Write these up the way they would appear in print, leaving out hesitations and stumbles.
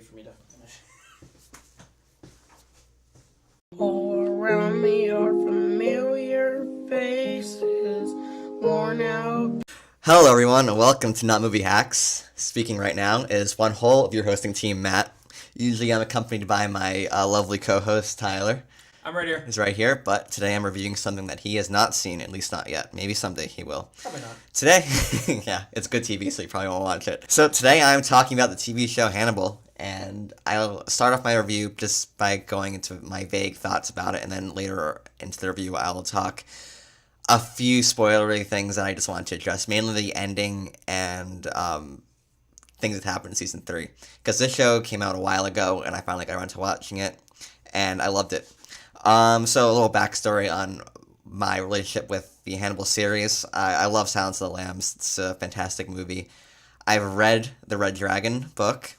For me to finish. All around me are familiar faces, worn out. Hello, everyone, and welcome to NotMovieHacks. Speaking right now is one whole of your hosting team, Matt. Usually I'm accompanied by my lovely co-host, Tyler. I'm right here. He's right here, but today I'm reviewing something that he has not seen, at least not yet. Maybe someday he will. Probably not. Today, yeah, it's good TV, so you probably won't watch it. So today I'm talking about the TV show Hannibal, and I'll start off my review just by going into my vague thoughts about it, and then later into the review I will talk a few spoilery things that I just want to address, mainly the ending and things that happened in season 3. Because this show came out a while ago, and I finally got around to watching it, and I loved it. So a little backstory on my relationship with the Hannibal series. I love Silence of the Lambs. It's a fantastic movie. I've read the Red Dragon book,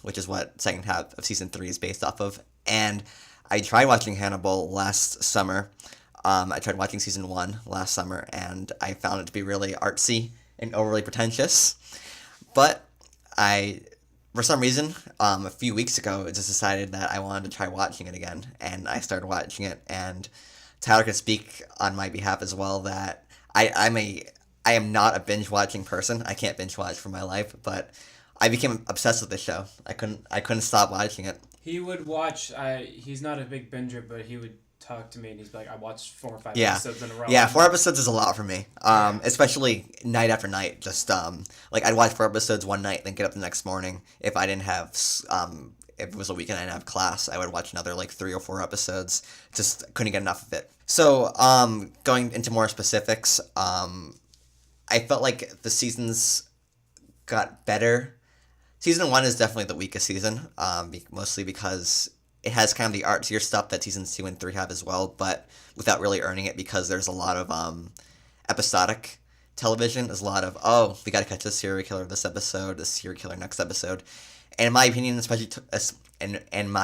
which is what second half of season 3 is based off of, and I tried watching Hannibal last summer. I tried watching season 1 last summer, and I found it to be really artsy and overly pretentious. But for some reason, a few weeks ago, I just decided that I wanted to try watching it again, and I started watching it, and Tyler can speak on my behalf as well that I am not a binge-watching person. I can't binge-watch for my life, but I became obsessed with this show. I couldn't stop watching it. He would watch. He's not a big binger, but he would talk to me and he's like, "I watched 4 or 5 episodes in a row." Yeah, 4 episodes is a lot for me. Especially night after night. Just like I'd watch 4 episodes one night, then get up the next morning. If I didn't have if it was a weekend I didn't have class, I would watch another like 3 or 4 episodes. Just couldn't get enough of it. So going into more specifics, I felt like the seasons got better. Season 1 is definitely the weakest season, mostly because it has kind of the artsier stuff that seasons 2 and 3 have as well, but without really earning it because there's a lot of episodic television. There's a lot of, we gotta catch this serial killer this episode, this serial killer next episode. And in my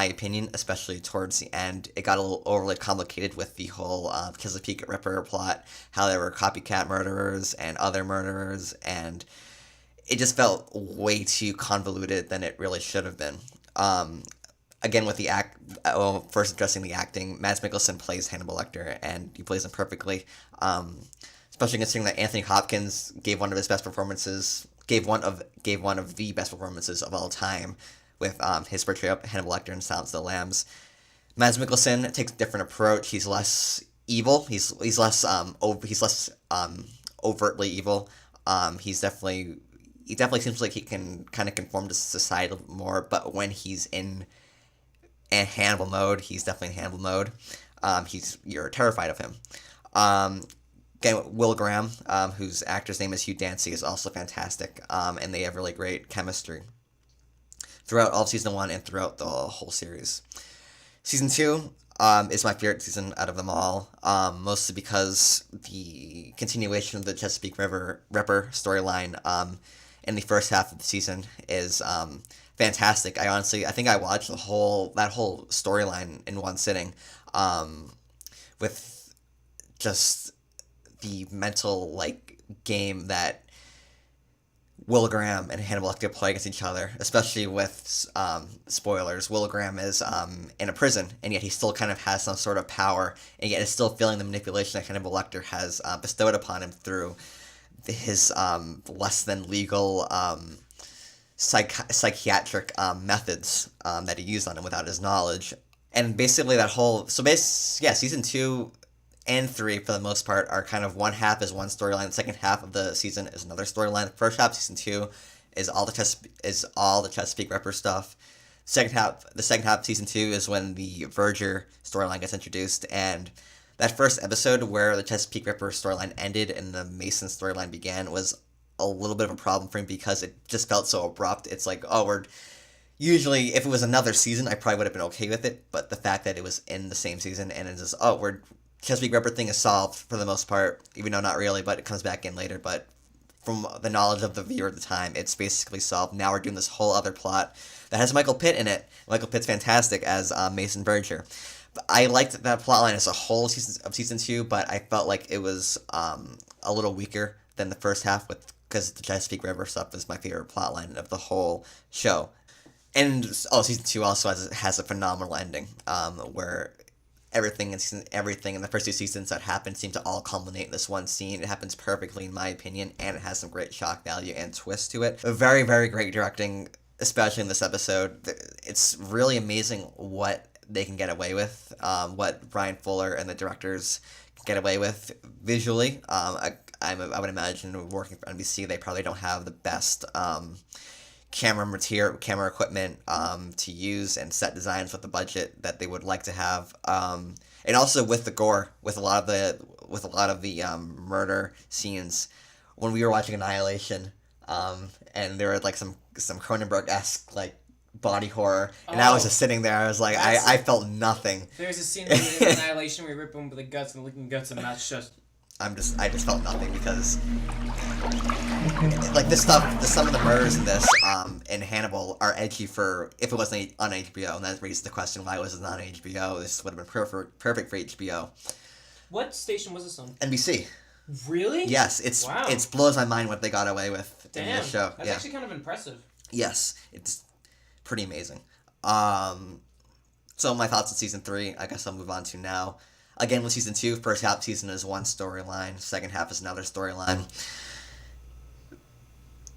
opinion, especially towards the end, it got a little overly complicated with the whole Chesapeake Ripper plot, how there were copycat murderers and other murderers, and it just felt way too convoluted than it really should have been. Again, with the first addressing the acting, Mads Mikkelsen plays Hannibal Lecter, and he plays him perfectly. Especially considering that Anthony Hopkins gave one of the best performances of all time with his portrayal of Hannibal Lecter in Silence of the Lambs. Mads Mikkelsen takes a different approach. He's less evil. He's less overtly evil. He definitely seems like he can kind of conform to society more, but when he's in Hannibal mode, he's definitely in Hannibal mode. You're terrified of him. Again, Will Graham, whose actor's name is Hugh Dancy, is also fantastic, and they have really great chemistry throughout all of season 1 and throughout the whole series. Season 2 is my favorite season out of them all, mostly because the continuation of the Chesapeake Ripper storyline in the first half of the season is fantastic. I think I watched that whole storyline in one sitting, with just the mental game that Will Graham and Hannibal Lecter play against each other, especially with spoilers. Will Graham is in a prison, and yet he still kind of has some sort of power, and yet is still feeling the manipulation that Hannibal Lecter has bestowed upon him through his less than legal psychiatric methods that he used on him without his knowledge. And basically season 2 and 3 for the most part are kind of one half is one storyline, the second half of the season is another storyline. The first half of season 2 is all the Chesapeake Ripper stuff. The second half of season 2 is when the Verger storyline gets introduced, and that first episode where the Chesapeake Ripper storyline ended and the Mason storyline began was a little bit of a problem for me because it just felt so abrupt. It's like, usually if it was another season, I probably would have been okay with it, but the fact that it was in the same season and it's just, Chesapeake Ripper thing is solved for the most part, even though not really, but it comes back in later, but from the knowledge of the viewer at the time, it's basically solved. Now we're doing this whole other plot that has Michael Pitt in it. Michael Pitt's fantastic as Mason Verger. I liked that plotline as a whole of season 2, but I felt like it was a little weaker than the first half because the Chesapeake River stuff is my favorite plotline of the whole show. And season 2 also has a phenomenal ending, where everything in the first 2 seasons that happened seem to all culminate in this one scene. It happens perfectly, in my opinion, and it has some great shock value and twist to it. A very, very great directing, especially in this episode. It's really amazing what they can get away with, what Brian Fuller and the directors can get away with visually. I would imagine working for NBC, they probably don't have the best camera equipment to use, and set designs with the budget that they would like to have. And also with the gore, with a lot of the murder scenes. When we were watching Annihilation, and there were like some Cronenberg-esque like body horror, and I was just sitting there. I was like, I felt nothing. There's a scene in Annihilation where we rip him with the guts and licking guts, and that's just. I just felt nothing, because like some of the murders in this in Hannibal are edgy for if it wasn't on HBO, and that raises the question, why was it not on HBO? This would have been perfect for HBO. What station was this on? NBC. Really? Yes, it blows my mind what they got away with in this show. That's actually kind of impressive. Yes, it's pretty amazing. So my thoughts on season 3, I guess I'll move on to now. Again, with season 2, first half of the season is one storyline, second half is another storyline.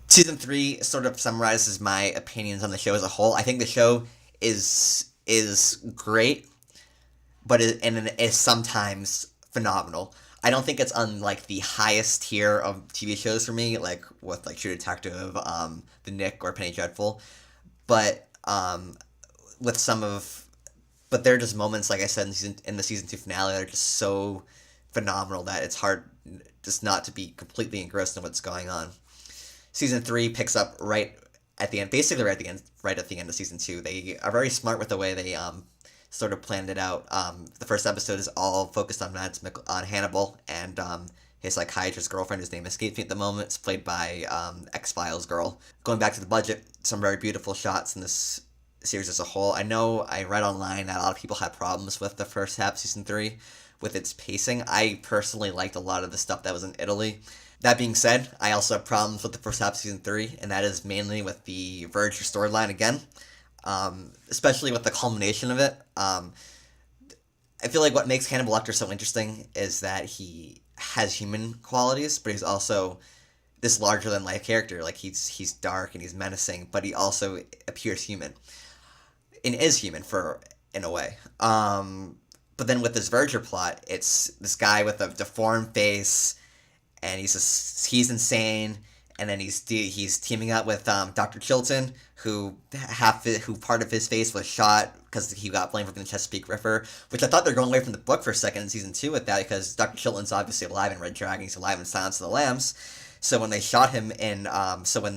Season 3 sort of summarizes my opinions on the show as a whole. I think the show is great, but it is sometimes phenomenal. I don't think it's on like the highest tier of TV shows for me, like with like True Detective, The Nick, or Penny Dreadful, but with some of. But there are just moments, like I said, in the season 2 finale, that are just so phenomenal that it's hard just not to be completely engrossed in what's going on. Season 3 picks up right at the end, basically right at the end of season 2. They are very smart with the way they sort of planned it out. The first episode is all focused on on Hannibal and his psychiatrist girlfriend, whose name escapes me at the moment. It's played by X-Files girl. Going back to the budget, some very beautiful shots in this series as a whole. I know I read online that a lot of people had problems with the first half of season 3 with its pacing. I personally liked a lot of the stuff that was in Italy. That being said, I also have problems with the first half of season 3, and that is mainly with the Verger storyline again, especially with the culmination of it. I feel like what makes Hannibal Lecter so interesting is that he has human qualities, but he's also this larger-than-life character. Like, he's dark and he's menacing, but he also appears human. And is human in a way. But then with this Verger plot, it's this guy with a deformed face, and he's insane, and then he's teaming up with Dr. Chilton, who part of his face was shot because he got blamed for being the Chesapeake Ripper, which I thought they were going away from the book for a second in season 2 with that, because Dr. Chilton's obviously alive in Red Dragon, he's alive in Silence of the Lambs. So when they shot him when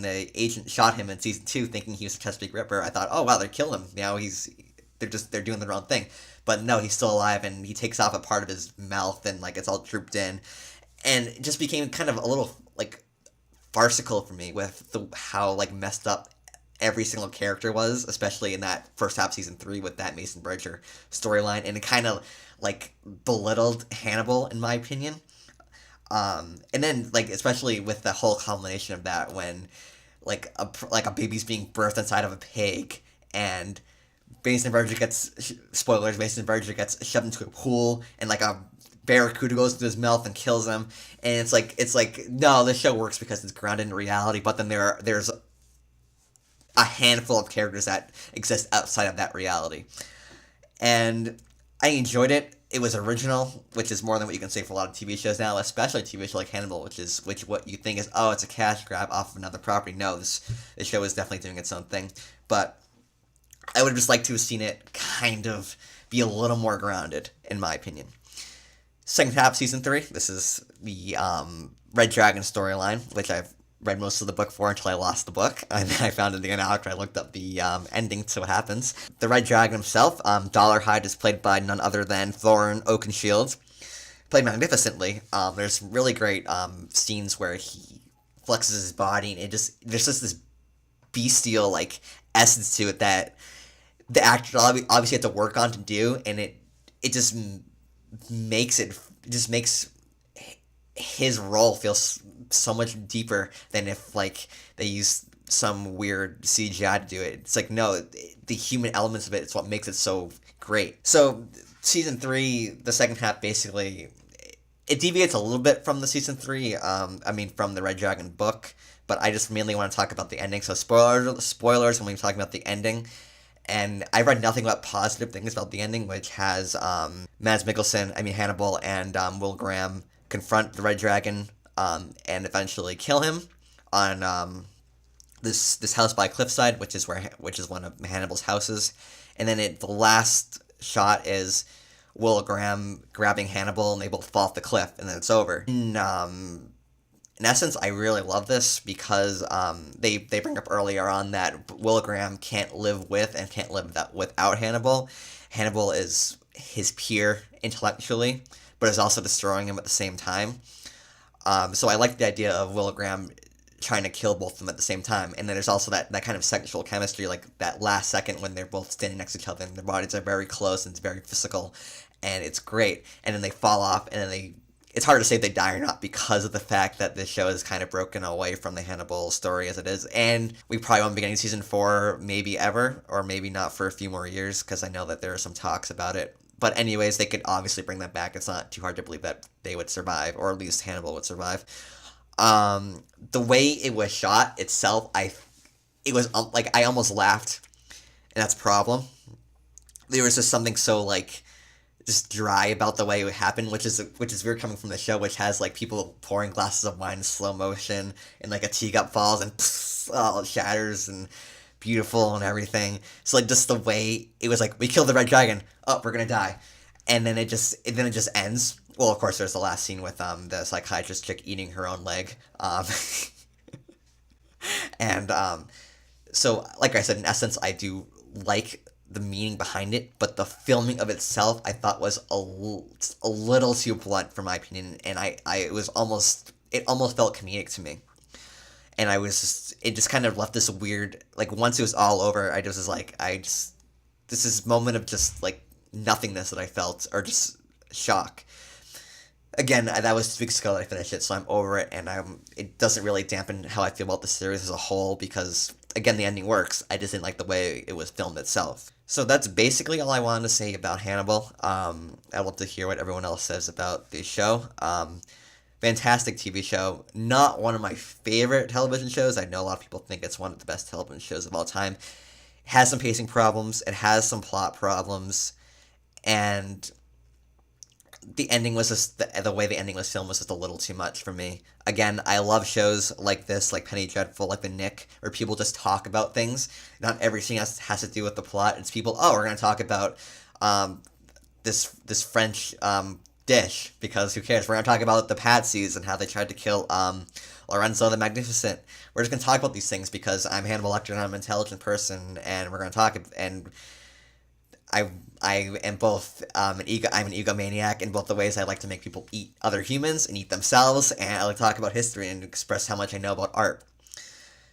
the agent shot him in season 2, thinking he was a Chesapeake Ripper, I thought, oh wow, they killed him. Now they're doing the wrong thing. But no, he's still alive, and he takes off a part of his mouth, and like it's all drooped in, and it just became kind of a little like farcical for me with how like messed up every single character was, especially in that first half of season 3 with that Mason Verger storyline, and it kind of like belittled Hannibal in my opinion. And then, like, especially with the whole culmination of that, when, like a baby's being birthed inside of a pig, and Mason Verger gets shoved into a pool, and, like, a barracuda goes into his mouth and kills him, and it's like, no, this show works because it's grounded in reality, but then there's a handful of characters that exist outside of that reality. And I enjoyed it. It was original, which is more than what you can say for a lot of TV shows now, especially a TV show like Hannibal, which what you think is, oh, it's a cash grab off of another property. No, this show is definitely doing its own thing. But I would have just liked to have seen it kind of be a little more grounded, in my opinion. Second half, season 3, this is the Red Dragon storyline, which I've read most of the book for until I lost the book, and then I found it again after I looked up the ending to what happens. The Red Dragon himself, Dollarhide, is played by none other than Thorin Oakenshield, played magnificently. There's really great scenes where he flexes his body, and there's just this bestial like essence to it that the actor obviously had to work on to do, and it just makes his role feel so much deeper than if like they used some weird CGI to do it. It's like, no, the human elements of it is what makes it so great. So season 3, the second half, basically, it deviates a little bit from the season 3, from the Red Dragon book, but I just mainly want to talk about the ending. So spoilers when we're talking about the ending. And I read nothing but positive things about the ending, which has Mads Mikkelsen, Hannibal, and Will Graham confront the Red Dragon and eventually kill him on this house by cliffside, which is one of Hannibal's houses. And then the last shot is Will Graham grabbing Hannibal, and they both fall off the cliff, and then it's over. In essence, I really love this because they bring up earlier on that Will Graham can't live with and can't live without Hannibal. Hannibal is his peer intellectually, but is also destroying him at the same time. So I like the idea of Will Graham trying to kill both of them at the same time. And then there's also that kind of sexual chemistry, like that last second when they're both standing next to each other and their bodies are very close and it's very physical, and it's great. And then they fall off, and then it's hard to say if they die or not because of the fact that this show is kind of broken away from the Hannibal story as it is. And we probably won't be getting season 4 maybe ever, or maybe not for a few more years, because I know that there are some talks about it. But anyways, they could obviously bring that back. It's not too hard to believe that they would survive, or at least Hannibal would survive. The way it was shot itself, I almost laughed, and that's a problem. There was just something so just dry about the way it happened, which is weird coming from the show, which has people pouring glasses of wine in slow motion, and a teacup falls and it shatters and beautiful and everything. So just the way it was, we killed the Red Dragon. Oh, we're gonna die, and then it just ends. Well, of course, there's the last scene with the psychiatrist chick eating her own leg, and so like I said, in essence, I do like the meaning behind it, but the filming of itself I thought was a little too blunt for my opinion, and it almost felt comedic to me, and it just kind of left this weird, once it was all over, I just was this moment of just nothingness that I felt, or just shock. Again, that was 2 weeks ago that I finished it, so I'm over it, and it doesn't really dampen how I feel about the series as a whole, because, again, the ending works. I just didn't like the way it was filmed itself. So that's basically all I wanted to say about Hannibal. I'd love to hear what everyone else says about the show. Fantastic TV show. Not one of my favorite television shows. I know a lot of people think it's one of the best television shows of all time. It has some pacing problems. It has some plot problems. And the ending was just, the way the ending was filmed was just a little too much for me. Again, I love shows like this, like Penny Dreadful, like The Nick, where people just talk about things. Not everything has to do with the plot. It's people, we're going to talk about this French dish, because who cares? We're going to talk about the Patsies and how they tried to kill Lorenzo the Magnificent. We're just going to talk about these things because I'm Hannibal Lecter and I'm an intelligent person, and we're going to talk, and I am both I'm an egomaniac in both the ways I like to make people eat other humans and eat themselves, and I like to talk about history and express how much I know about art.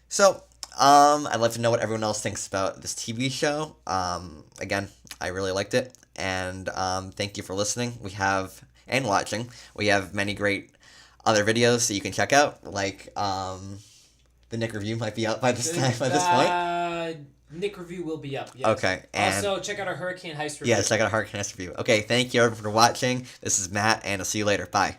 So, I'd love to know what everyone else thinks about this TV show. Again, I really liked it, and thank you for listening. And watching. We have many great other videos that you can check out, the Nick review might be out by this point. Nick review will be up. Yes. Okay. And also, check out our Hurricane Heist review. Yes, check out our Hurricane Heist review. Okay, thank you everyone for watching. This is Matt, and I'll see you later. Bye.